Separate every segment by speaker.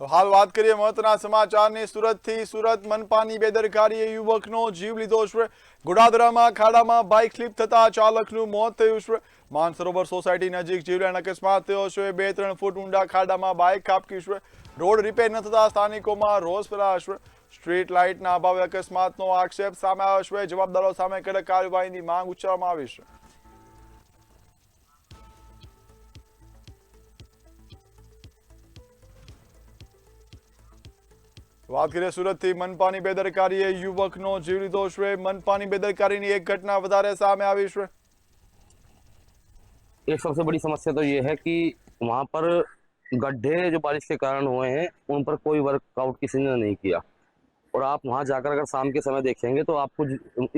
Speaker 1: તો હાલ વાત કરીએ મહત્વના સમાચારની સુરતથી। સુરત મનપાની બેદરકારીએ યુવકનો જીવ લીધો છે। ગોડાદરામાં ખાડામાં બાઇક સ્લીપ થતા ચાલકનું મોત થયું છે। માનસરોવર સોસાયટી નજીક જીવલેણ અકસ્માત થયો છે। 2-3 ફૂટ ઊંડા ખાડામાં બાઇક ખાબકી છે। રોડ રિપેર ન થતા સ્થાનિકોમાં રોષ ફેલાયો છે। સ્ટ્રીટ લાઇટના અભાવે અકસ્માતનો આક્ષેપ સામે આવ્યો છે। જવાબદારો સામે કડક કાર્યવાહીની માંગ ઉચ્ચારવામાં આવી છે। વાત કરીએ સુરતથી। મનપાની બેદરકારીએ યુવકનો જીવ લીધો છે। મનપાની બેદરકારીની એક घटना વધારે સામે આવી છે।
Speaker 2: एक सबसे बड़ी समस्या तो ये है कि वहां पर गड्ढे जो बारिश के कारण हुए हैं उन पर कोई वर्कआउट किसी ने नहीं किया। और आप वहां जाकर अगर शाम के समय देखेंगे तो आपको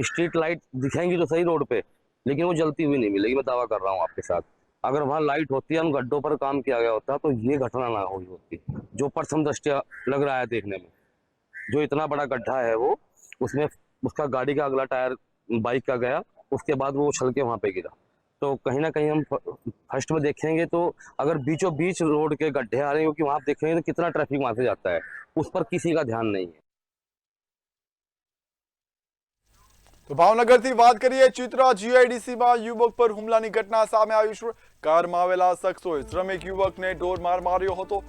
Speaker 2: स्ट्रीट लाइट दिखेंगी तो सही रोड पे, लेकिन वो जलती हुई नहीं मिलेगी। मैं दावा कर रहा हूँ आपके साथ। अगर वहां लाइट होती है, उन गड्ढों पर काम किया गया होता तो ये घटना ना हुई होती। जो प्रथम दृष्टया लग रहा है देखने में, जो इतना बड़ा गड्ढा है वो, उसमें उसका गाड़ी का अगला टायर बाइक का गया, उसके बाद वो उछल के वहां पे गिरा। तो कहीं ना कहीं हम फर्स्ट में देखेंगे तो अगर बीचों बीच रोड के गड्ढे आ रहे हैं, क्योंकि वहां आप देखेंगे तो कितना ट्रैफिक वहां से जाता है, उस पर किसी का ध्यान नहीं है।
Speaker 1: તો ભાવનગરથી વાત કરીએ। ચિત્રા જીઆઈડીસીમાં યુવક પર હુમલાની ઘટના સામે આવી છે। કારમાં આવેલા શખ્સોએ શ્રમિક યુવકને ઢોર માર માર્યો હતો।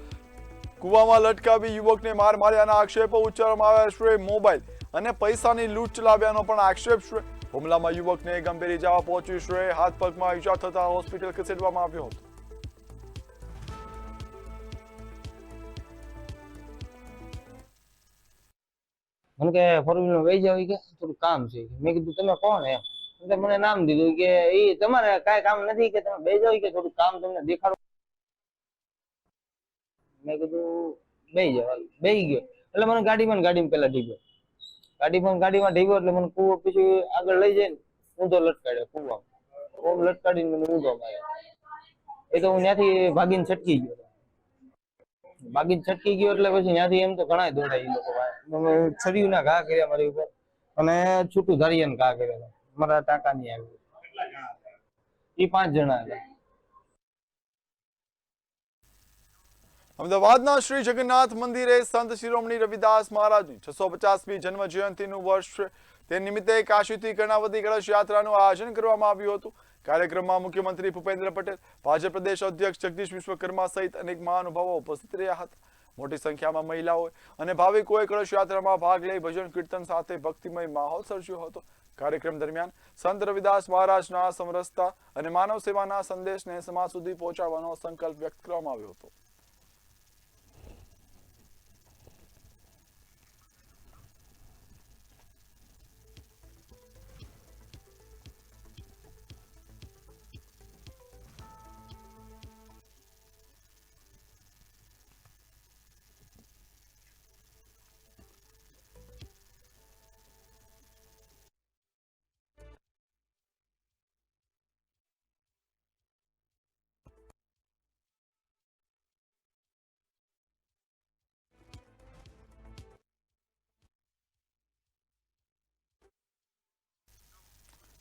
Speaker 1: કૂવામાં લટકાવી યુવકને માર માર્યાના આક્ષેપો ઉચ્ચારવામાં આવ્યા છે। મોબાઈલ અને પૈસાની લૂંટ ચલાવ્યાનો પણ આક્ષેપ છે। હુમલામાં યુવકને ગંભીર ઇજા પહોંચી છે। હાથ પગમાં ઇજા થતા હોસ્પિટલ ખસેડવામાં આવ્યો હતો।
Speaker 3: મને કે ફોર વ્હીલર વહી જાવ કે થોડું કામ છે। મેં કીધું તમે કોણ એમ? એટલે મને નામ દીધું કે એ તમારે કાંઈ કામ નથી કે તમે બે જાવ કે થોડું કામ તમને દેખાડો। મેં કીધું બેહી જાવ। બેહી ગયો એટલે મને ગાડીમાં પેલા ઢીબ્યો। ગાડીમાં ઢીબ્યો એટલે મને કૂવો પછી આગળ લઈ જઈને ઊંધો લટકાડ્યો કૂવામાં। ઓમ લટકાડીને મને ઊંધો માર્યો। એ તો હું ત્યાંથી ભાગીને છટકી ગયો। એટલે પછી ત્યાંથી એમ તો ઘણા દોડાય એ લોકો છરીના ઘા કર્યા મારી ઉપર અને છૂટું ધારિયાના ઘા કર્યા। મારા ટાંકા નહીં આવ્યું। એ 5 જણા હતા।
Speaker 1: અમદાવાદના શ્રી જગન્નાથ મંદિરે સંત શિરોમણી રવિદાસ મહારાજની 650મી જન્મ જયંતિનું વર્ષ છે। તે નિમિત્તે કાશીથી કર્ણાવતી કળશ યાત્રાનું આયોજન કરવામાં આવ્યું હતું। કાર્યક્રમમાં મુખ્યમંત્રી ભૂપેન્દ્ર પટેલ, ભાજપ પ્રદેશ અધ્યક્ષ જગદીશ વિશ્વકર્મા સહિત અનેક મહાનુભાવો ઉપસ્થિત રહ્યા હતા। મોટી સંખ્યામાં મહિલાઓએ અને ભાવિકોએ કળશ યાત્રામાં ભાગ લઈ ભજન કીર્તન સાથે ભક્તિમય માહોલ સર્જ્યો હતો। કાર્યક્રમ દરમિયાન સંત રવિદાસ મહારાજના સમરસતા અને માનવ સેવાના સંદેશને સમાજ સુધી પહોંચાડવાનો સંકલ્પ વ્યક્ત કરવામાં આવ્યો હતો।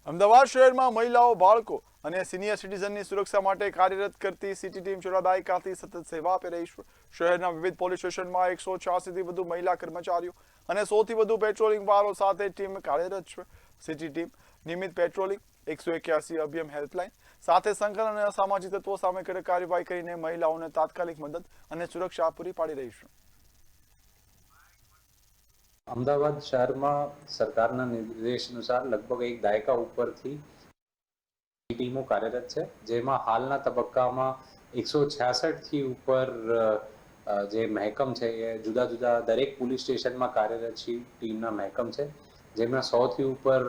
Speaker 1: અમદાવાદ શહેરમાં મહિલાઓ, બાળકો અને સિનિયર સિટીઝનની સુરક્ષા માટે કાર્યરત કરતી સિટી ટીમ છેલ્લા દાયકાથી સતત સેવા આપી રહી છે। શહેરના વિવિધ પોલીસ સ્ટેશનમાં 186થી વધુ મહિલા કર્મચારીઓ અને 100થી વધુ પેટ્રોલિંગ વાહનો સાથે ટીમ કાર્યરત છે। સિટી ટીમ નિયમિત પેટ્રોલિંગ, 181 અભિયમ હેલ્પલાઇન સાથે સંકલન અને અસામાજિક તત્વો સામે કડક કાર્યવાહી કરીને મહિલાઓને તાત્કાલિક મદદ અને સુરક્ષા પૂરી પાડી રહી છે।
Speaker 4: અમદાવાદ શહેરમાં સરકારના નિર્દેશ અનુસાર લગભગ એક દાયકા ઉપરથી ટીમો કાર્યરત છે, જેમાં હાલના તબક્કામાં 166થી ઉપર જે મહેકમ છે એ જુદા જુદા દરેક પોલીસ સ્ટેશનમાં કાર્યરત ટીમના મહેકમ છે, જેમાં 100થી ઉપર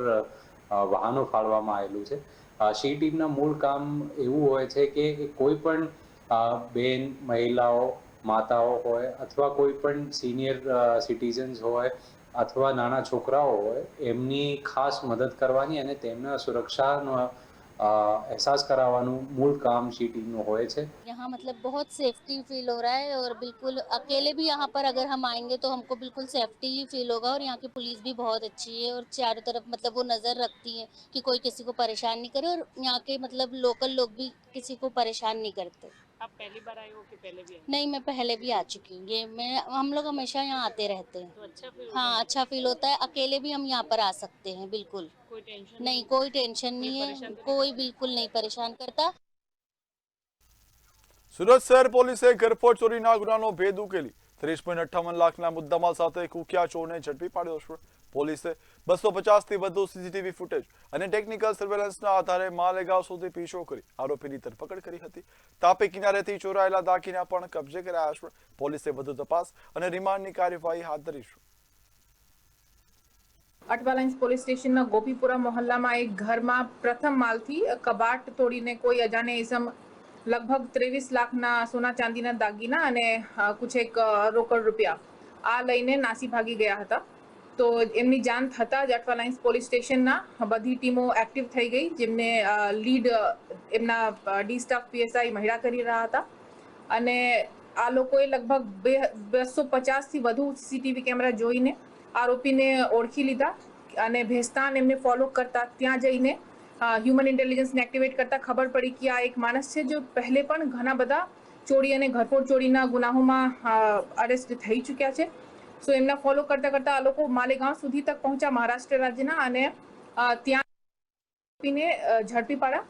Speaker 4: વાહનો ફાળવામાં આવેલું છે। સી ટીમના મૂળ કામ એવું હોય છે કે કોઈ પણ બેન, મહિલાઓ, માતાઓ હોય અથવા કોઈ પણ સિનિયર સિટીઝન્સ હોય અથવા નાના છોકરાઓ હોય, એમની ખાસ મદદ કરવાની અને તેમના સુરક્ષાનો एहसास करावानु मूल काम सी टीम में होए छे।
Speaker 5: यहाँ मतलब बहुत सेफ्टी फील हो रहा है और बिल्कुल अकेले भी यहाँ पर अगर हम आएंगे तो हमको बिल्कुल सेफ्टी ही फील होगा। और यहाँ की पुलिस भी बहुत अच्छी है और चारों तरफ मतलब वो नज़र रखती है कि कोई किसी को परेशान नहीं करे। और यहाँ के मतलब लोकल लोग भी किसी को परेशान नहीं करते।
Speaker 6: आप पहली बार आए हो कि पहले भी आए?
Speaker 5: नहीं, मैं पहले भी आ चुकी हूँ। ये मैं हम लोग हमेशा यहाँ आते रहते हैं।
Speaker 6: तो अच्छा फील
Speaker 5: हाँ, अच्छा फील होता है। अकेले भी हम यहाँ पर आ सकते हैं, बिल्कुल।
Speaker 6: कोई टेंशन
Speaker 5: नहीं, कोई टेंशन
Speaker 6: कोई
Speaker 5: नहीं है।
Speaker 6: परेशान तो नहीं
Speaker 5: कोई बिल्कुल नहीं परेशान करता।
Speaker 1: સુરત શહેર પોલીસે ઘરફોડ ચોરીના ગુનાનો ભેદ ઉકેલી 30.58 લાખના મુદ્દામાલ સાથે કુખ્યા ચોરને ઝડપી પાડ્યો છે. પોલીસે 250 થી વધુ સીસીટીવી ફૂટેજ અને ટેકનિકલ સર્વેલન્સના આધારે માલેગાંવ સુધી પીછો કરી આરોપીની ધરપકડ કરી હતી. તાપી કિનારેથી ચોરાયેલા દાગીના પણ કબજે કરાયા છે. પોલીસે વધુ તપાસ અને રિમાન્ડની કાર્યવાહી હાથ ધરી છે.
Speaker 7: અટવાલાઇન્સ પોલીસ સ્ટેશનના ગોપીપુરા મોહલ્લામાં એક ઘરમાં પ્રથમ માલથી કબાટ તોડીને કોઈ અજાણે ઇસમ લગભગ 23 લાખના સોના ચાંદીના દાગીના અને કુછેક રોકડ રૂપિયા આ લઈને નાસી ભાગી ગયા હતા. તો એમની જાણ થતાં જ અટવાલાઇન્સ પોલીસ સ્ટેશનના બધી ટીમો એક્ટિવ થઈ ગઈ, જેમને લીડ એમના ડી સ્ટાફ પીએસઆઈ મહિડા કરી રહ્યા હતા. અને આ લોકોએ લગભગ 250 થી વધુ સીસીટીવી કેમેરા જોઈને આરોપીને ઓળખી લીધા અને ભેસ્તાન એમને ફોલો કરતા ત્યાં જઈને હ્યુમન ઇન્ટેલિજન્સને એક્ટિવેટ કરતા ખબર પડી કે આ એક માણસ છે જો પહેલે પણ ઘણા બધા ચોરી અને ઘરફોડ ચોરીના ગુનાહોમાં અરેસ્ટ થઈ ચૂક્યા છે. સો એમના ફોલો કરતા કરતા આ લોકો માલેગાંવ સુધી તક પહોંચ્યા મહારાષ્ટ્ર રાજ્યના અને ત્યાં આરોપીને ઝડપી પાડ્યા.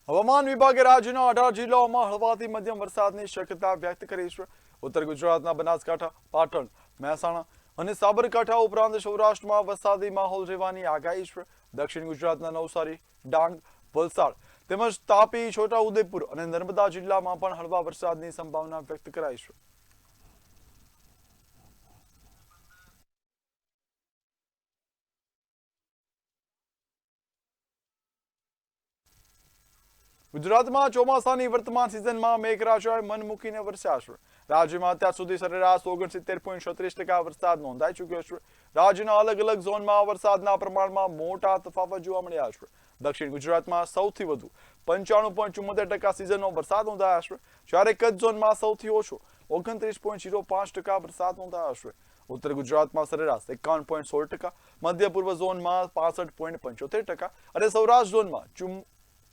Speaker 1: હવામાન વિભાગે રાજ્યના 18 જિલ્લાઓમાં હળવાથી મધ્યમ વરસાદની શક્યતા વ્યક્ત કરી છે. ઉત્તર ગુજરાતના બનાસકાંઠા, પાટણ, મહેસાણા અને સાબરકાંઠા ઉપરાંત સૌરાષ્ટ્રમાં વરસાદી માહોલ રહેવાની આગાહી છે. દક્ષિણ ગુજરાતના નવસારી, ડાંગ, વલસાડ તેમજ તાપી, છોટાઉદેપુર અને નર્મદા જિલ્લામાં પણ હળવા વરસાદની સંભાવના વ્યક્ત કરાઈ છે. ગુજરાતમાં ચોમાસાની વર્તમાન સિઝનમાં મેઘરાજાએ મન મૂકીને વરસ્યા છે. રાજ્યમાં અત્યાર સુધી સરેરાશ 69.36% વરસાદ નોંધાઈ ચૂક્યો છે. રાજ્યના અલગ અલગ ઝોનમાં વરસાદના પ્રમાણમાં મોટા તફાવત જોવા મળ્યા છે. દક્ષિણ ગુજરાતમાં સૌથી વધુ 95.74% સિઝનનો વરસાદ નોંધાયો છે, જ્યારે કચ્છ ઝોનમાં સૌથી ઓછો 29.05% વરસાદ નોંધાયો છે. ઉત્તર ગુજરાતમાં સરેરાશ 51.16%, મધ્ય પૂર્વ ઝોનમાં 65.75% અને સૌરાષ્ટ્ર ઝોનમાં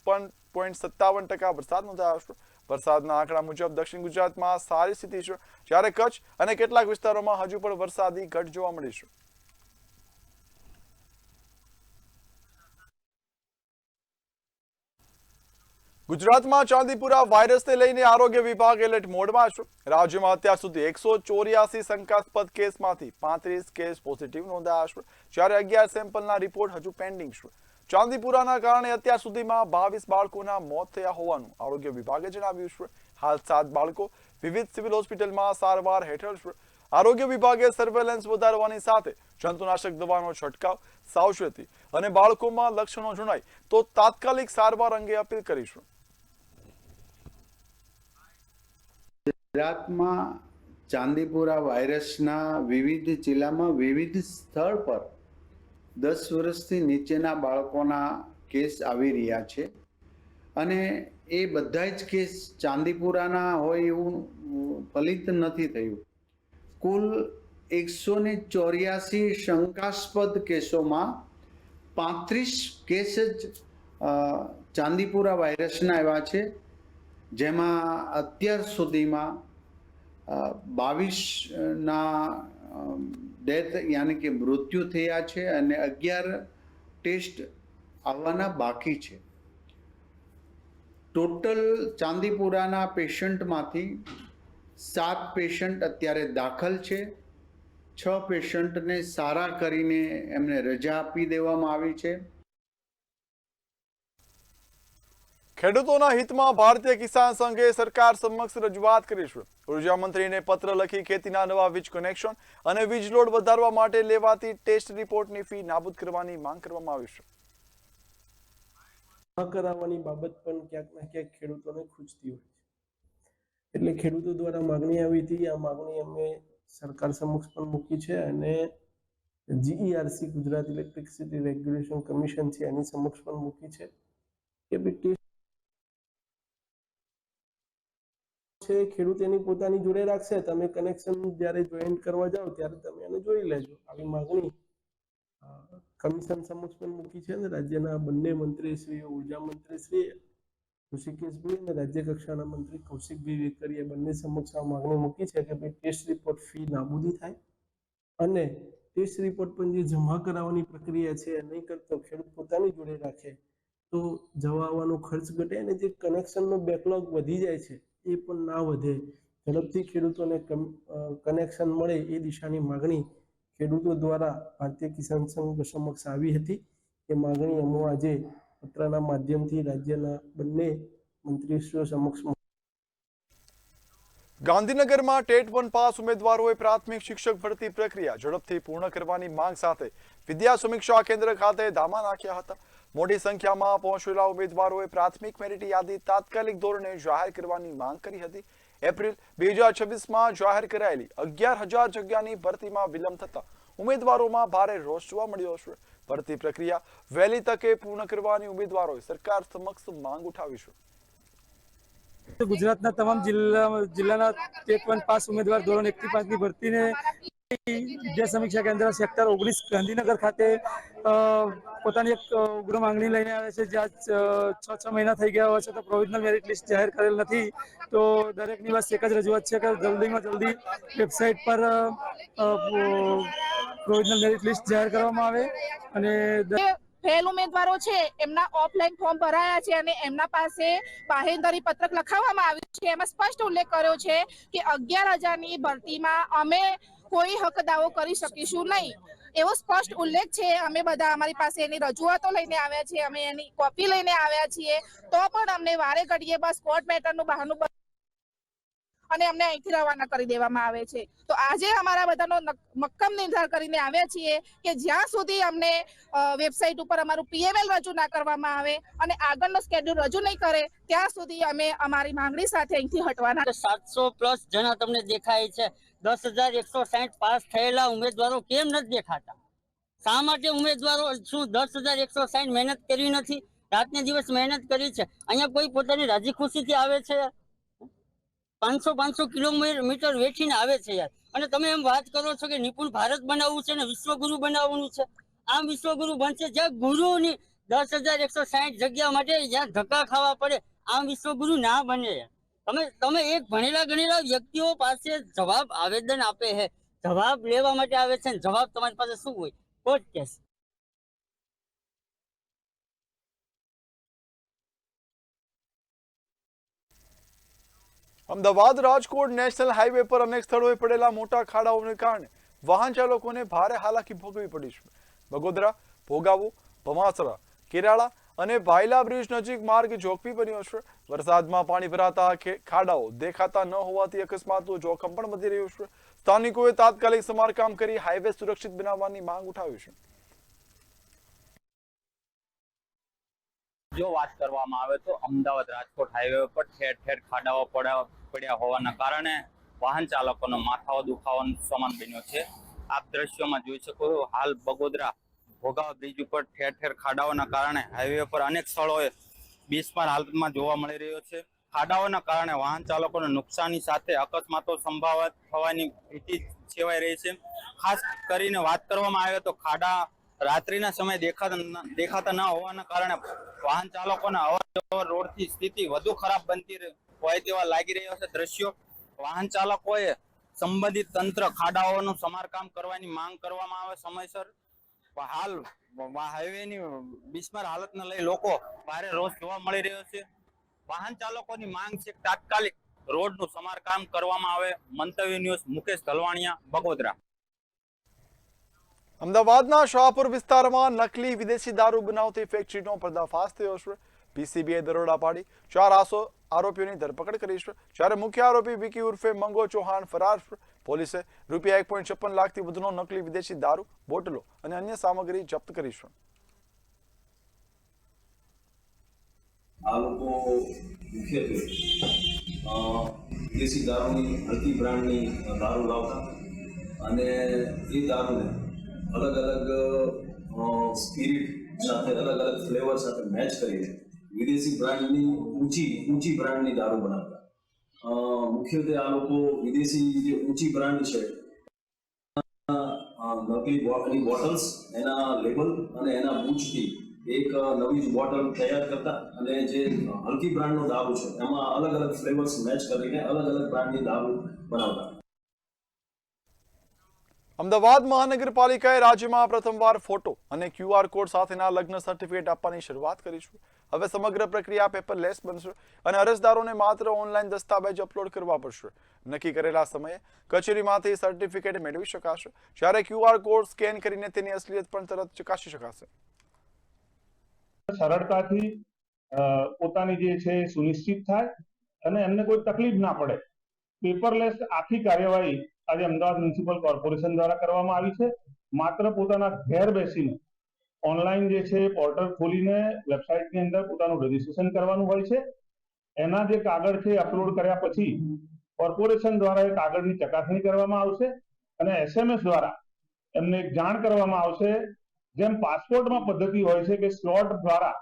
Speaker 1: 54.57% વરસાદ નોંધાયો છે. વરસાદના આંકડા મુજબ દક્ષિણ ગુજરાતમાં સારી સ્થિતિ છે, જ્યારે કચ્છ અને કેટલાક વિસ્તારોમાં હજુ પણ વરસાદી ઘટ જોવા મળી છે. ગુજરાતમાં ચાંદીપુરા વાયરસને લઈને આરોગ્ય વિભાગ એલર્ટ મોડમાં છે. રાજ્યમાં અત્યાર સુધી 184 શંકાસ્પદ કેસમાંથી 35 કેસ પોઝિટિવ નોંધાયા છે, જ્યારે 11 સેમ્પલના રિપોર્ટ હજુ પેન્ડિંગ છે. ચાંદીપુરાના કારણે અત્યાર સુધીમાં 22 બાળકોના મોત થયા હોવાનું આરોગ્ય વિભાગે જણાવ્યું છે. હાલ 7 બાળકો વિવિધ સિવિલ હોસ્પિટલમાં સારવાર હેઠળ છે. આરોગ્ય વિભાગે સર્વેલન્સ વધારવાની સાથે જંતુનાશક દવાનો છંટકાવ, સાવચેતી અને બાળકોમાં લક્ષણો જણાય તો તાત્કાલિક સારવાર અંગે અપીલ કરી છે.
Speaker 8: ગુજરાતમાં ચાંદીપુરા વાયરસના વિવિધ જિલ્લામાં વિવિધ સ્થળ પર 10 વર્ષથી નીચેના બાળકોના કેસ આવી રહ્યા છે અને એ બધા જ કેસ ચાંદીપુરાના હોય એવું ફલિત નથી થયું. કુલ 184 શંકાસ્પદ કેસોમાં 35 કેસ જ ચાંદીપુરા વાયરસના આવ્યા છે, જેમાં અત્યાર સુધીમાં 22ના ડેથ યાની કે મૃત્યુ થયા છે અને 11 ટેસ્ટ આવવાના બાકી છે. ટોટલ ચાંદીપુરાના પેશન્ટમાંથી 7 પેશન્ટ અત્યારે દાખલ છે. 6 પેશન્ટને સારા કરીને એમને રજા આપી દેવામાં આવી છે.
Speaker 1: ખેડૂતોના હિતમાં ભારતીય કિસાન સંઘે સરકાર સમક્ષ રજૂઆત કરી છે. ઉર્જા મંત્રીને પત્ર લખી ખેતીના નવા વીજ કનેક્શન અને વીજ લોડ વધારવા માટે લેવાતી ટેસ્ટ રિપોર્ટની ફી નાબૂદ કરવાની માંગ કરવામાં આવી છે.
Speaker 9: ન કરાવવાની બાબત પણ ક્યાંક ને ક્યાંક ખેડૂતોને ખૂંચતી હોય છે. એટલે ખેડૂતો દ્વારા માગણી આવી હતી. આ માગણી અમે સરકાર સમક્ષ પણ મૂકી છે અને જીઈઆરસી ગુજરાત ઇલેક્ટ્રિસિટી રેગ્યુલેશન કમિશન છે એની સમક્ષ પણ મૂકી છે કે ભાઈ છે ખેડૂત એની પોતાની જોડે રાખશે, તમે કનેક્શન જ્યારે જોઈન્ટ કરવા જાઓ ત્યારે તમે એને જોઈ લેજો. આવી માગણી કમિશન સમક્ષ પણ મૂકી છે અને રાજ્યના બંને મંત્રીશ્રીઓ, ઉર્જા મંત્રીશ્રી ઋષિકેશભાઈ અને રાજ્ય કક્ષાના મંત્રી કૌશિકભાઈ વેકરીએ બંને સમક્ષ આ માગણી મૂકી છે કે ભાઈ ટેસ્ટ રિપોર્ટ ફી નાબૂદી થાય અને ટેસ્ટ રિપોર્ટ પણ જે જમા કરાવવાની પ્રક્રિયા છે નહીં કરતો ખેડૂત પોતાની જોડે રાખે તો જવા આવવાનો ખર્ચ ઘટે અને જે કનેક્શનનો બેકલોગ વધી જાય છે એ પણ ના વધે, ઝડપથી ખેડૂતોને કનેક્શન મળે એ દિશાની માગણી ખેડૂતો દ્વારા ભારતીય કિસાન સંઘ સમક્ષ આવી હતી। એ માગણી અમો આજે પત્રના માધ્યમથી રાજ્યના બંને મંત્રીશ્રીઓ સમક્ષ
Speaker 1: ગાંધીનગરમાં ટેટ 1 પાસ ઉમેદવારોએ પ્રાથમિક શિક્ષક ભરતી પ્રક્રિયા ઝડપથી પૂર્ણ કરવાની માંગ સાથે વિદ્યા સમીક્ષા કેન્દ્ર ખાતે ધામા નાખ્યા હતા। મોટી સંખ્યામાં પહોંચેલા ઉમેદવારોએ પ્રાથમિક મેરિટ યાદી તાત્કાલિક ધોરણે જાહેર કરવાની માંગ કરી હતી। એપ્રિલ 2026માં જાહેર કરાયેલી 11,000 જગ્યાની ભરતીમાં વિલંબ થતા ઉમેદવારોમાં ભારે રોષ જોવા મળ્યો છે। ભરતી પ્રક્રિયા વહેલી તકે પૂર્ણ કરવાની ઉમેદવારોએ સરકાર સમક્ષ માંગ ઉઠાવી છે।
Speaker 10: ગુજરાતના તમામ જિલ્લાના ટેટ 1 પાસ ઉમેદવાર ધોરણ 1 થી 5 ની ભરતીને વિદ્યા સમીક્ષા કેન્દ્ર સેક્ટર 19 ગાંધીનગર ખાતે પોતાની એક ઉગ્ર માંગણી લઈને આવે છે। જ્યાં 6 મહિના થઈ ગયા હોય છે તો પ્રોવિઝનલ મેરિટ લિસ્ટ જાહેર કરેલ નથી, તો દરેકની બસ એક જ રજૂઆત છે કે જલ્દીમાં જલ્દી વેબસાઇટ પર પ્રોવિઝનલ મેરિટ લિસ્ટ જાહેર કરવામાં આવે અને
Speaker 11: ફેલ ઉમેદવારો છે એમના ઓફલાઈન ફોર્મ ભરાયા છે અને એમના પાસે બાહેંધરી પત્રક લખાવવામાં આવ્યું છે। એમાં સ્પષ્ટ ઉલ્લેખ કર્યો છે કે 11,000ની ભરતીમાં અમે કોઈ હક દાવો કરી શકીશું નહીં, એવો સ્પષ્ટ ઉલ્લેખ છે। અમે બધા અમારી પાસે એની રજૂઆતો લઈને આવ્યા છીએ, અમે એની કોપી લઈને આવ્યા છીએ, તો પણ અમને વારે ઘડીએ બસ કોર્ટ મેટરનું બહાનું અને અમને અહીંથી રવાના કરી દેવામાં આવે છે। તો આજે અમારા બધાનો મક્કમ નિર્ધાર કરીને આવ્યા છીએ કે જ્યાં સુધી અમને વેબસાઇટ ઉપર અમારું પીએમએલ રજૂ ના કરવામાં આવે અને આગળનો સ્કેડ્યુલ રજૂ નહીં કરે ત્યાં સુધી અમે અમારી માંગણી સાથે અહીંથી હટવાના।
Speaker 12: 700+ જણા તમને દેખાય છે, 10,160 પાસ થયેલા ઉમેદવારો કેમ નથી દેખાતા? શા માટે ઉમેદવારો શું 10,160 મહેનત કરી નથી? રાતને દિવસ મહેનત કરી છે। અહીંયા કોઈ પોતાની રાજી ખુશીથી આવે છે? 500 કિલોમીટર વેઠીને આવે છે યાર। અને તમે એમ વાત કરો છો કે નિપુણ ભારત બનાવવું છે ને વિશ્વગુરુ બનાવવાનું છે। આમ વિશ્વગુરુ બનશે જ્યાં ગુરુની 10,160 જગ્યા માટે જ્યાં ધક્કા ખાવા પડે, આમ વિશ્વગુરુ ના બને। તમે એક ભણેલા ગણેલા વ્યક્તિઓ પાસે જવાબ આવેદન આપે છે, જવાબ લેવા માટે આવે છે, જવાબ તમારી પાસે શું હોય? Court case.
Speaker 1: Ahmedabad Rajkot national highway પર અનેક સ્થળોએ પડેલા મોટા ખાડાઓને કારણે વાહન ચાલકોને ભારે હાલાકી ભોગવવી પડી છે। બગોદરા, ભોગાવો, ભમાસરા, કેરાળા અને ભાયલા બ્રિજ નજીક માર્ગ જોખમી બન્યો છે। વરસાદમાં પાણી ભરાતા ખાડાઓ દેખાતા ન હોવાથી અકસ્માતનું જોખમ પણ વધી રહ્યું છે। સ્થાનિકોએ તાત્કાલિક સમારકામ કરી હાઈવે સુરક્ષિત બનાવવાની માંગ ઉઠાવી છે।
Speaker 13: જો વાત કરવામાં આવે તો અમદાવાદ રાજકોટ હાઈવે પર ઠેર ઠેર ખાડાઓ પડ્યા હોવાના કારણે વાહન ચાલકોનો માથાઓ દુખાવાનો સમાન બન્યો છે। આપ દ્રશ્યોમાં જોઈ શકો છો, હાલ બગોદરા ભોગાવા બ્રિજ ઉપર ઠેર ઠેર ખાડાઓના કારણે હાઈવે પર અનેક સ્થળોએ બિસ્માર હાલતમાં જોવા મળી રહ્યો છે। ખાડાઓના કારણે વાહન ચાલકોને નુકસાની સાથે અકસ્માતો સંભવિત થવાની ભીતિ છેવાઈ રહી છે। ખાસ કરીને વાત કરવામાં આવે તો ખાડા રાત્રિના સમયે દેખાતા ન હોવાના કારણે વાહન ચાલકોના અવરજવર રોડની સ્થિતિ વધુ ખરાબ બનતી હોય તેવા લાગી રહ્યો છે દ્રશ્યો। વાહન ચાલકોએ સંબંધિત તંત્ર ખાડાઓનું સમારકામ કરવાની માંગ કરવામાં આવે સમયસર। હાલ હાઈવેની બિસ્માર હાલતને લઈ લોકો ભારે રોષ જોવા મળી રહ્યો છે। વાહન ચાલકોની માંગ છે તાત્કાલિક રોડનું સમારકામ કરવામાં આવે। મંતવ્ય ન્યૂઝ, મુકેશ ધલવાણિયા, બગોદરા।
Speaker 1: અમદાવાદના શાહપુર વિસ્તારમાં નકલી વિદેશી દારૂ બનાવતી ફેક્ટરીનો પર્દાફાશ થયો છે। પીસીબીએ દરોડા પાડી 4 આરોપીઓની ધરપકડ કરી છે, જ્યારે મુખ્ય આરોપી વિકી ઉર્ફે મંગો ચૌહાણ ફરાર છે। પોલીસે ₹1.56 લાખથી વધુનો નકલી વિદેશી દારૂ, બોટલો અને અન્ય સામગ્રી જપ્ત કરી છે।
Speaker 14: આ લોકો મુખ્યત્વે વિદેશી દારૂની હળકી બ્રાન્ડની દારૂ લાવતા અને એ દારૂને અલગ અલગ સ્પિરિટ સાથે અલગ અલગ ફ્લેવર સાથે મેચ કરીને વિદેશી બ્રાન્ડની ઊંચી બ્રાન્ડની દારૂ બનાવતા। મુખ્યત્વે આ લોકો વિદેશી જે ઊંચી બ્રાન્ડ છે નકલી બોટલ્સ, એના લેબલ અને એના બૂચથી એક નવી જ બોટલ તૈયાર કરતા અને જે હલકી બ્રાન્ડનો દારૂ છે એમાં અલગ અલગ ફ્લેવર્સ મેચ કરીને અલગ અલગ બ્રાન્ડની દારૂ બનાવતા.
Speaker 1: અમદાવાદ મહાનગરપાલિકાએ રાજ્યમાં પ્રથમવાર ફોટો અને QR કોડ સાથેના લગ્ન સર્ટિફિકેટ આપવાની શરૂઆત કરી છે. હવે સમગ્ર પ્રક્રિયા પેપરલેસ બનશે અને અરજદારોને માત્ર ઓનલાઈન દસ્તાવેજ અપલોડ કરવા પડશે. નક્કી કરેલા સમયે કચેરીમાંથી સર્ટિફિકેટ મેળવી શકાશે, જ્યારે QR કોડ સ્કેન કરીને તેની અસલિયત પણ તરત ચકાસી શકાશે.
Speaker 15: સરળતાથી પોતાની જે છે સુનિશ્ચિત થાય અને એમને કોઈ તકલીફ ના પડે. પેપરલેસ આખી કાર્યવાહી આજે અમદાવાદ મ્યુનિસિપલ કોર્પોરેશન દ્વારા કરવામાં આવી છે. માત્ર પોતાના ઘેર બેસીને ઓનલાઈન જે છે પોર્ટલ ખોલીને વેબસાઇટની અંદર પોતાનું રજીસ્ટ્રેશન કરવાનું હોય છે. એના જે કાગળ છે અપલોડ કર્યા પછી કોર્પોરેશન દ્વારા એ કાગળની ચકાસણી કરવામાં આવશે અને SMS દ્વારા એમને એક જાણ કરવામાં આવશે. જેમ પાસપોર્ટમાં પદ્ધતિ હોય છે કે સ્લોટ દ્વારા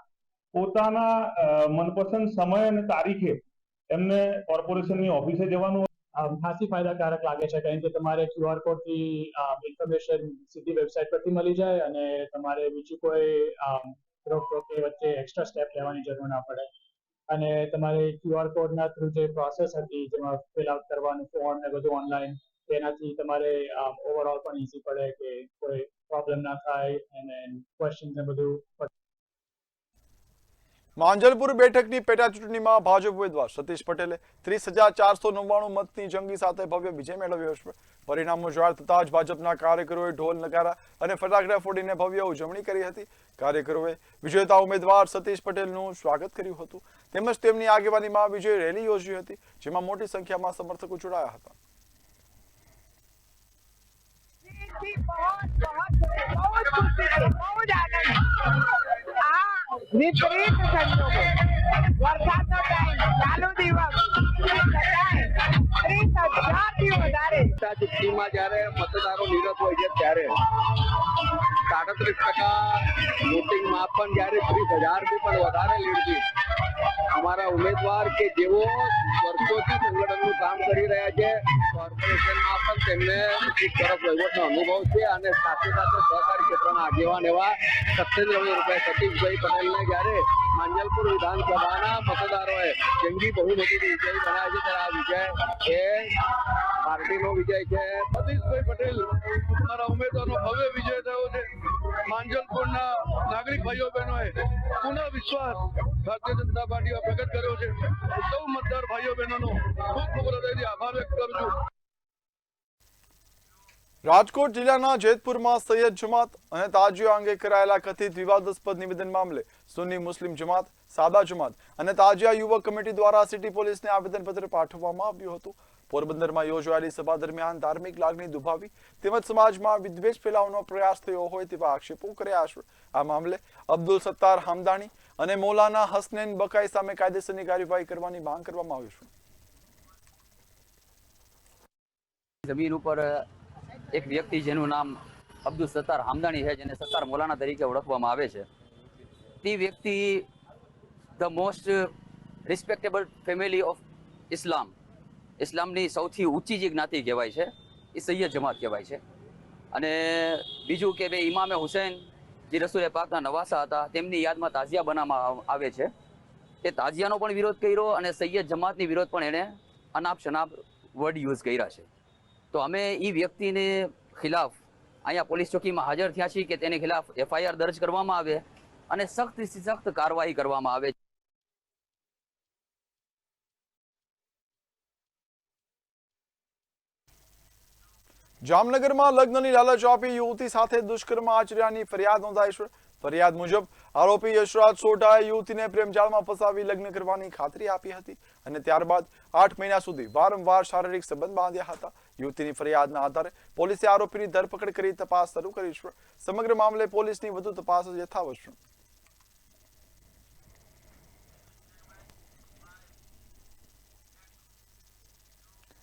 Speaker 15: પોતાના મનપસંદ સમય અને તારીખે એમને કોર્પોરેશનની ઓફિસે જવાનું
Speaker 16: ખાસી ફાયદાકારક લાગે છે, કારણ કે તમારે QR કોડથી ઇન્ફોર્મેશન સીધી વેબસાઇટ પરથી મળી જાય અને તમારે બીજી કોઈ રોકટોક કે વચ્ચે એક્સ્ટ્રા સ્ટેપ લેવાની જરૂર ના પડે. અને તમારે QR કોડના થ્રુ જે પ્રોસેસ હતી જેમાં ફિલ આઉટ કરવાનું ફોર્મ ને બધું ઓનલાઈન, તેનાથી તમારે ઓવરઓલ પણ ઈઝી પડે કે કોઈ પ્રોબ્લેમ ના થાય અને ક્વેશ્ચન ને બધું.
Speaker 1: માંજલપુર બેઠકની પેટા ચૂંટણીમાં ભાજપ ઉમેદવાર સતીશ પટેલે 30,499 મતની જંગી સાથે ભવ્ય વિજય મેળવ્યો છે. પરિણામો જાહેર થતાં જ ભાજપના કાર્યકરોએ ઢોલ નગારા અને ફટાકડા ફોડીને ભવ્ય ઉજવણી કરી હતી. કાર્યકરોએ વિજેતા ઉમેદવાર સતીશ પટેલનું સ્વાગત કર્યું હતું તેમજ તેમની આગેવાનીમાં વિજય રેલી યોજી હતી, જેમાં મોટી સંખ્યામાં સમર્થકો જોડાયા હતા.
Speaker 17: વિપરીત સંજોગો, વરસાદનો ટાઈમ, ચાલુ દિવસ, 30,000થી વધારે
Speaker 18: ચૂંટણીમાં જ્યારે મતદારો નિરત હોય છે ત્યારે 37% વોટિંગમાં પણ જ્યારે 30,000થી પણ વધારે લીડથી અમારા ઉમેદવાર કે જેઓ વર્ષોથી સંગઠનનું કામ કરી રહ્યા છે, કોર્પોરેશનમાં પણ તેમને એક તરફ વહીવટનો અનુભવ છે અને સાથે સાથે સહકારી ક્ષેત્રના આગેવાન એવા સત્યેન્દ્રભાઈ સતીશભાઈ પટેલને જ્યારે માંજલપુર વિધાનસભાના મતદારોએ જંગી બહુમતીથી વિજય બનાવ્યો છે, ત્યારે આ વિજય એ પાર્ટીનો વિજય છે. સતીશભાઈ પટેલ અમારા ઉમેદવારનો ભવ્ય વિજય થયો છે. માંજલપુરના નાગરિક ભાઈઓ બહેનોએ પુનઃ વિશ્વાસ ભારતીય જનતા પાર્ટીમાં પ્રગટ કર્યો છે. સૌ મતદાર ભાઈઓ બહેનોનો ખૂબ ખૂબ હૃદયથી આભાર વ્યક્ત કરું છું.
Speaker 1: રાજકોટ જિલ્લાના જેતપુરમાં સૈયદ જમાત અને તાજિયા અંગે કરાયેલા કથિત વિવાદાસ્પદ નિવેદન મામલે સુન્ની મુસ્લિમ જમાત, સાદા જમાત અને તાજિયા યુવક કમિટી દ્વારા સિટી પોલીસને આવેદનપત્ર પાઠવવામાં આવ્યું હતું. પોરબંદરમાં યોજાયેલી સભા દરમિયાન ધાર્મિક લાગણી દુભાવી તેમજ સમાજમાં વિદ્વેષ ફેલાવવાનો પ્રયાસ થયો હોય તેવા આક્ષેપો કર્યા છે. આ મામલે અબ્દુલ સત્તાર હામદાણી અને મૌલાના હસનૈન બકાઈ સામે કાયદેસરની કાર્યવાહી કરવાની માંગ કરવામાં આવી છે.
Speaker 19: જમીન ઉપર એક વ્યક્તિ જેનું નામ અબ્દુલ સત્તાર હામદાણી છે, જેને સત્તાર મૌલાના તરીકે ઓળખવામાં આવે છે, તે વ્યક્તિ the most respectable family of Islam, ઇસ્લામની સૌથી ઊંચી જે જ્ઞાતિ કહેવાય છે એ સૈયદ જમાત કહેવાય છે. અને બીજું કે ભાઈ ઇમામે હુસૈન જે રસૂલ પાકના નવાસા હતા તેમની યાદમાં તાજિયા બનાવવામાં આવે છે. એ તાજિયાનો પણ વિરોધ કર્યો અને સૈયદ જમાતની વિરોધ પણ એણે અનાપ શનાપ વર્ડ યુઝ કર્યા છે. તો અમે એ વ્યક્તિને ખિલાફ અહીંયા પોલીસ ચોકીમાં હાજર થયા છીએ કે તેની ખિલાફ FIR દર્જ કરવામાં આવે અને સખ્તથી સખ્ત કાર્યવાહી કરવામાં આવે.
Speaker 1: જામનગરમાં લગ્નની લાલચ આપી યુવતી સાથે દુષ્કર્મ આચર્યાની ફરિયાદ નોંધાઈ છે. ફરિયાદ મુજબ આરોપી યશરાજ સોઢાએ યુવતીને પ્રેમજાળમાં ફસાવી લગ્ન કરવાની ખાતરી આપી હતી અને ત્યારબાદ 8 મહિના સુધી વારંવાર શારીરિક સંબંધ બાંધ્યા હતા. યુવતીની ફરિયાદના આધારે પોલીસે આરોપીની ધરપકડ કરી તપાસ શરૂ કરી છે. સમગ્ર મામલે પોલીસની વધુ તપાસ યથાવત છે.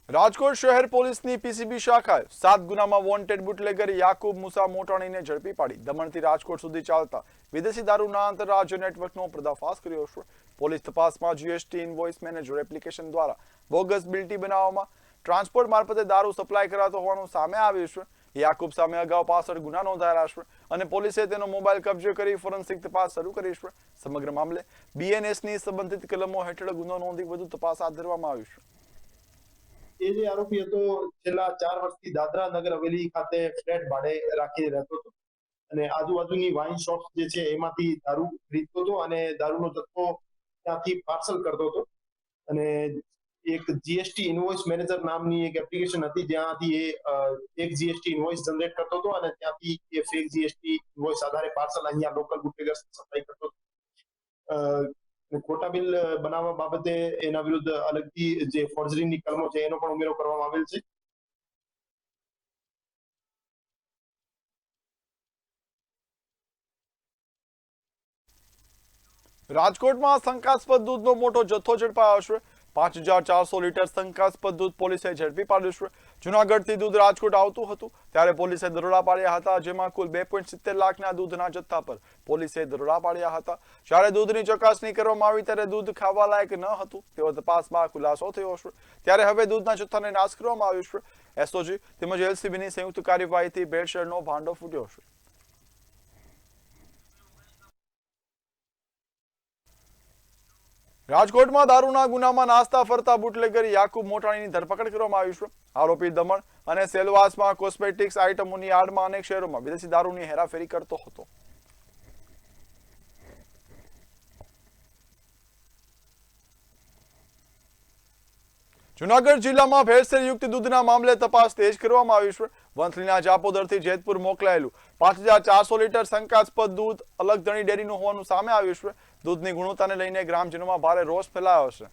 Speaker 1: રાજકોટ શહેર પોલીસની PCB શાખાએ 7 ગુનામાં વોન્ટેડ બુટલેગર યાકુબ મુસા મોટાણીને ઝડપી પાડી દમણથી રાજકોટ સુધી ચાલતા વિદેશી દારૂના આંતરરાજ્ય નેટવર્કનો પર્દાફાશ કર્યો છે. પોલીસ તપાસમાં GST ઇનવોઇસ મેનેજર એપ્લિકેશન દ્વારા બોગસ બિલ્ટી બનાવવામાં ટ્રાન્સપોર્ટ મારફતે દારૂ સપ્લાય કરાતો હોવાનું સામે આવ્યું છે. યાકુબ સામે અગાઉ 65 ગુના નોંધાયેલા છે અને પોલીસે તેનો મોબાઈલ કબજે કરી ફોરેન્સિક તપાસ શરૂ કરી છે। સમગ્ર મામલે બીએનએસની સંબંધિત કલમો હેઠળ ગુનો નોંધી વધુ તપાસ હાથ ધરવામાં આવી છે।
Speaker 20: એ જે આરોપી હતો છેલ્લા 4 વર્ષથી દાદરા નગર હવેલી ખાતે ફ્લેટ ભાડે રાખી રહેતો હતો અને આજુબાજુની વાઇન શોપ જે છે એમાંથી દારૂ ખરીદતો હતો અને દારૂનો જથ્થો ત્યાંથી પાર્સલ કરતો હતો અને એક જીએસટી ઇનવોઇસ મેનેજર નામની એક એપ્લિકેશન હતી જ્યાંથી એ એક જીએસટી ઇનવોઇસ જનરેટ કરતો હતો અને ત્યાંથી એ ફેક જીએસટી ઇનવોઇસ આધારે પાર્સલ અહીંયા લોકલ બુટલેગર્સ સપ્લાય કરતો હતો। ખોટા બિલ બનાવવા બાબતે એના વિરુદ્ધ અલગથી જે ફોર્જરીની કલમો છે એનો પણ ઉમેરો કરવામાં આવેલ છે।
Speaker 1: રાજકોટમાં શંકાસ્પદ દૂધનો મોટો જથ્થો ઝડપાયો છે। 5400 લીટર શંકાસ્પદ દૂધ પોલીસે ઝડપી પાડ્યું છે। જૂનાગઢથી દૂધ રાજકોટ આવતું હતું ત્યારે પોલીસે દરોડા પાડ્યા હતા, જેમાં કુલ 2.70 લાખના દૂધના જથ્થા પર પોલીસે દરોડા પાડ્યા હતા। જ્યારે દૂધની ચકાસણી કરવામાં આવી ત્યારે દૂધ ખાવા લાયક ન હતું તેવો તપાસમાં ખુલાસો થયો છે। ત્યારે હવે દૂધના જથ્થાને નાશ કરવામાં આવ્યો છે। એસઓજી તેમજ એલસીબીની સંયુક્ત કાર્યવાહીથી ભેળસેળનો ભાંડો ફૂટ્યો છે। રાજકોટમાં દારૂના ગુનામાં નાસ્તા ફરતા બુટલેગર યાકુબ મોટાણીની ધરપકડ કરવામાં આવી છે। આરોપી દમણ અને સેલવાસમાં કોસ્મેટિક્સ આઇટમોની આડમાં અનેક શહેરોમાં વિદેશી દારૂની હેરાફેરી કરતો હતો। જૂનાગઢ જિલ્લામાં ભેળસેળયુક્ત દૂધના મામલે તપાસ તેજ કરવામાં આવી છે। વંથલીના જાપોદરથી જેતપુર મોકલાયેલું 5400 લીટર શંકાસ્પદ દૂધ અલગધણી ડેરીનું હોવાનું સામે આવ્યું છે। દૂધની ગુણવત્તાને લઈને ગ્રામજનોમાં ભારે રોષ ફેલાયો છે।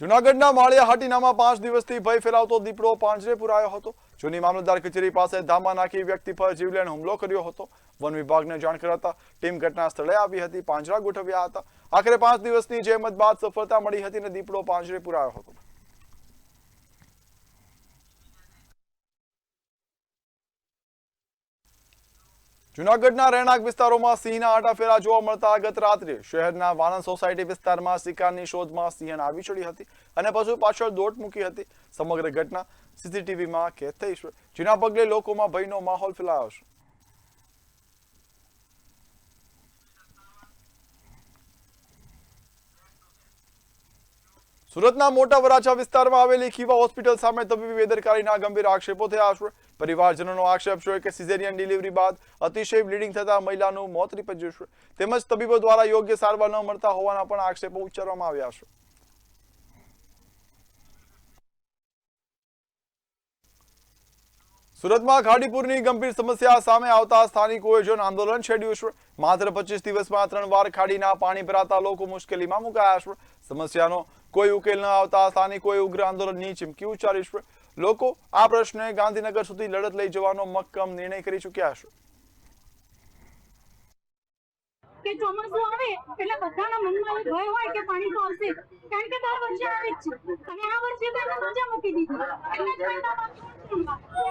Speaker 1: જૂનાગઢના માળિયા હાટીનામાં 5 દિવસથી ભય ફેલાવતો દીપડો પાંજરે પુરાયો હતો। જૂની મામલતદાર કચેરી પાસે ધામા નાખી વ્યક્તિ પર જીવલેણ હુમલો કર્યો હતો। વન વિભાગને જાણ કરતા ટીમ ઘટના સ્થળે આવી હતી, પાંજરા ગોઠવ્યા હતા। આખરે 5 દિવસની જહેમત બાદ સફળતા મળી હતી અને દીપડો પાંજરે પુરાયો હતો। જૂનાગઢના રહેણાંક વિસ્તારોમાં સિંહના આટાફેરા જોવા મળતા ગત રાત્રે શહેરના વાનન સોસાયટી વિસ્તારમાં શિકારની શોધમાં સિંહણ આવી ચડી હતી અને પશુ પાછળ દોટ મૂકી હતી। સમગ્ર ઘટના સીસીટીવીમાં કેદ થઈ છે, જેના પગલે લોકોમાં ભયનો માહોલ ફેલાયો છે। સુરતના મોટા વરાછા વિસ્તારમાં આવેલી ખીવા હોસ્પિટલ સામે તબીબી બેદરકારીના ગંભીર આક્ષેપો થયા છે। પરિવારજનોનો આક્ષેપ છે કે સિઝેરિયન ડિલિવરી બાદ અતિશય બ્લીડિંગ થતા મહિલાનું મોત નીપજ્યું છે, તેમજ તબીબો દ્વારા યોગ્ય સારવાર ન મળતા હોવાના પણ આક્ષેપો ઉચ્ચારવામાં આવ્યા છે। સુરતમાં ખાડીપુરની ગંભીર સમસ્યા સામે આવતા સ્થાનિકોએ જન આંદોલન છેડ્યું છે। માત્ર 25 દિવસમાં 3 વાર ખાડીના પાણી ભરાતા લોકો મુશ્કેલીમાં મુકાયા છે। સમસ્યાનો કોઈ ઉકેલ ન આવતા સ્થાનિકોએ ઉગ્ર આંદોલનની ચીમકી ઉચ્ચારી છે। લોકો આ પ્રશ્ને ગાંધીનગર સુધી લડત લઈ જવાનો મક્કમ નિર્ણય કરી ચૂક્યા છે।
Speaker 21: કે ચોમાસું આવે એટલે બધાના મનમાં ભય હોય કે પાણી તો આવશે, કારણ કે દર વર્ષે આવે જ છે અને આ વર્ષે તો એને મજા મૂકી દીધી।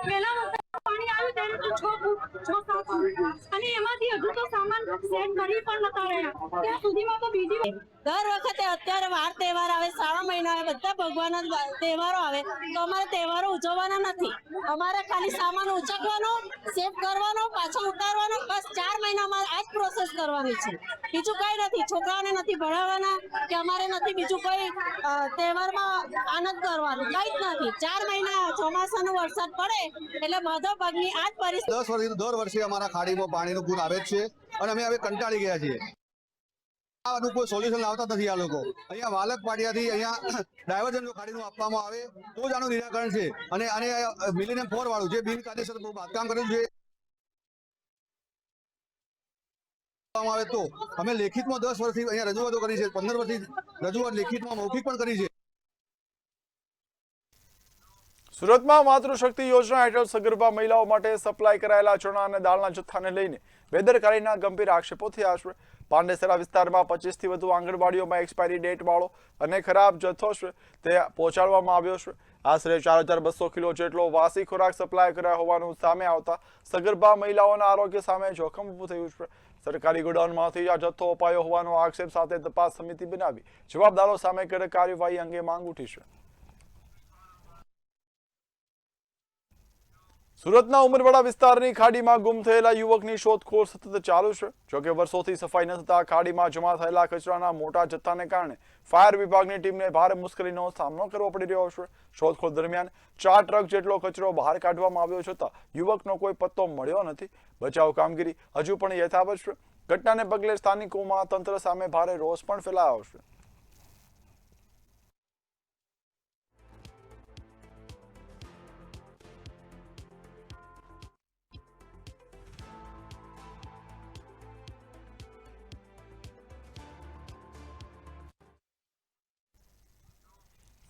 Speaker 21: પહેલા વખતે પાણી આવ્યું ત્યારે તો 6 ફૂટ અને એમાંથી હજુ તો સામાન સેટ કરી પણ નતા રહ્યા, ત્યાં સુધીમાં તો બીજી
Speaker 22: દર વખતે અત્યારે વાર તહેવાર આવે, શ્રાવણ મહિનો આવે, બધા ભગવાનના તહેવારો આવે તો અમારે તહેવારો ઉજવવાના નથી। અમારે ખાલી સામાન ઉચકવાનો, સેફ કરવાનો, પાછો ઉતારવાનો, બસ 4 મહિનામાં આ જ પ્રોસેસ કરવાની છે, બીજું કઈ નથી। છોકરાઓને નથી ભણાવવાના કે અમારે નથી બીજું કોઈ તહેવારમાં આનંદ કરવાનો, કઈ જ નથી। 4 મહિના ચોમાસાનો વરસાદ પડે એટલે બધો પગની આ જ પરિસ્થિતિ।
Speaker 23: 10 વર્ષથી દર વર્ષે અમારા ખાડીમાં પાણીનું પૂર આવે જ છે અને અમે હવે કંટાળી ગયા છીએ। આનું કોઈ સોલ્યુશન લાવતા નથી આ લોકો। અહીંયા વાલક પાટિયાથી અહીંયા ડાયવર્ઝન ખાડીનું આપવામાં આવે તો જ આનું નિરાકરણ છે અને મિલિનિયમ 4 વાળું જે બિનકાયદેસર બાંધકામ કરેલું છે આવે તો અમે લેખિતમાં 10 વર્ષથી અહીંયા રજૂઆતો કરી છે, 15 વર્ષથી રજૂઆત લેખિતમાં મૌખિક પણ કરી છે।
Speaker 1: સુરતમાં માતૃશક્તિ યોજના હેઠળ સગર્ભા મહિલાઓ માટે સપ્લાય કરાયેલા ચણા અને દાળના જથ્થાને લઈને બેદરકારીના ગંભીર આક્ષેપો થયા છે। પાંડેસરા વિસ્તારમાં 25 થી વધુ આંગણવાડીઓમાં એક્સપાયરી ડેટ વાળો અને ખરાબ જથ્થો છે તે પહોંચાડવામાં આવ્યો છે। આશરે 4200 કિલો જેટલો વાસી ખોરાક સપ્લાય કરાયો હોવાનું સામે આવતા સગર્ભા મહિલાઓના આરોગ્ય સામે જોખમ ઊભું થયું છે। સરકારી ગોડાઉનમાંથી આ જથ્થો અપાયો હોવાનો આક્ષેપ સાથે તપાસ સમિતિ બનાવી જવાબદારો સામે કડક કાર્યવાહી અંગે માંગ ઉઠી છે. સુરતના ઉમરવાડા વિસ્તારની ખાડીમાં ગુમ થયેલા યુવકની શોધખોળ સતત ચાલુ છે. જોકે વર્ષોથી સફાઈ ન થતા ખાડીમાં જમા થયેલા કચરાના મોટા જથ્થાને કારણે ફાયર વિભાગની ટીમને ભારે મુશ્કેલીનો સામનો કરવો પડી રહ્યો છે. શોધખોળ દરમિયાન 4 ટ્રક જેટલો કચરો બહાર કાઢવામાં આવ્યો છતાં યુવકનો કોઈ પત્તો મળ્યો નથી. બચાવ કામગીરી હજુ પણ યથાવત છે. ઘટનાને પગલે સ્થાનિકોમાં તંત્ર સામે ભારે રોષ પણ ફેલાયો છે.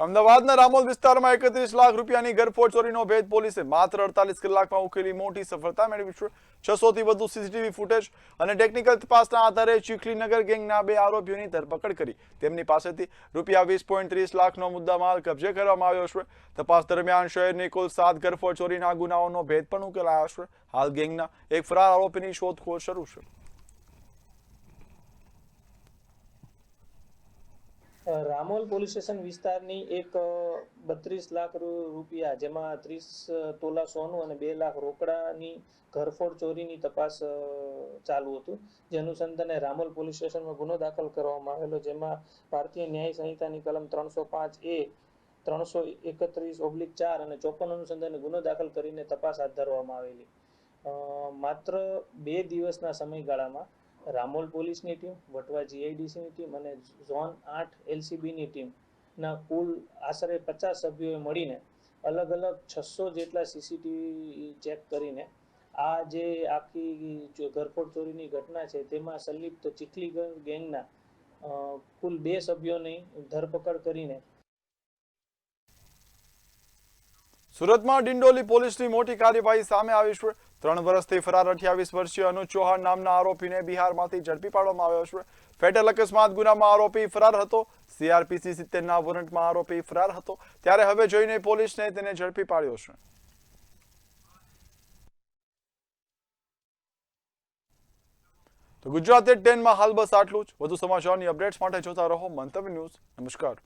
Speaker 1: અમદાવાદના રામોલ વિસ્તારમાં 31 લાખ રૂપિયાની ઘરફોડ ચોરીનો ભેદ પોલીસે માત્ર 48 કલાકમાં ઉકેલી મોટી સફળતા મેળવી છે. 600 થી વધુ સીસીટીવી ફૂટેજ અને ટેકનિકલ તપાસના આધારે ચીખલીનગર ગેંગના 2 આરોપીઓની ધરપકડ કરી તેમની પાસેથી રૂપિયા 20.30 લાખનો મુદ્દામાલ કબજે કરવામાં આવ્યો છે. તપાસ દરમિયાન શહેરની કુલ 7 ઘરફોડ ચોરીના ગુનાઓનો ભેદ પણ ઉકેલાયો છે. હાલ ગેંગના એક ફરાર આરોપીની શોધખોળ શરૂ છે.
Speaker 2: રામોલ પોલીસ સ્ટેશન વિસ્તારની એક 32 લાખ રૂપિયા જેમાં 30 તોલા સોનું અને 2 લાખ રોકડાની ઘરફોડ ચોરીની તપાસ ચાલુ હતું. જે અનુસંધાને રામોલ પોલીસ સ્ટેશનમાં ગુનો દાખલ કરવામાં આવેલો, જેમાં ભારતીય ન્યાય સંહિતાની કલમ 305A 331/4 અને 54 અનુસંધાને ગુનો દાખલ કરીને તપાસ હાથ ધરવામાં આવેલી. માત્ર 2 દિવસના સમયગાળામાં રામોલ પોલીસની ટીમ, વટવા જીઆઈડીસીની ટીમ અને ઝોન 8 એલસીબીની ટીમના કુલ આશરે 50 સભ્યોએ મળીને અલગ અલગ 600 જેટલા સીસીટીવી ચેક કરીને આ જે આખી ઘરફોડ ચોરીની ઘટના છે તેમાં સંલિપ્ત ચીખલીગર ગેંગના કુલ 2 સભ્યોની ધરપકડ કરીને
Speaker 1: સુરતમાં ડિંડોલી પોલીસની મોટી કાર્યવાહી સામે આવી છે. 3 વર્ષથી ફરાર 28 વર્ષીય અનુજ ચૌહાણ નામના આરોપીને બિહારમાંથી ઝડપી પાડવામાં આવ્યો છે. ફેટલ અકસ્માત ગુનામાં આરોપી ફરાર હતો. CRPC 70ના વોરંટમાં આરોપી ફરાર હતો. ત્યારે હવે જોઈને પોલીસને તેને ઝડપી પાડ્યો છે. તો ગુજરાત 10માં હાલ બસ આટલું જ. વધુ સમાચારની અપડેટ્સ માટે જોતા રહો મંતવ્ય ન્યૂઝ. નમસ્કાર.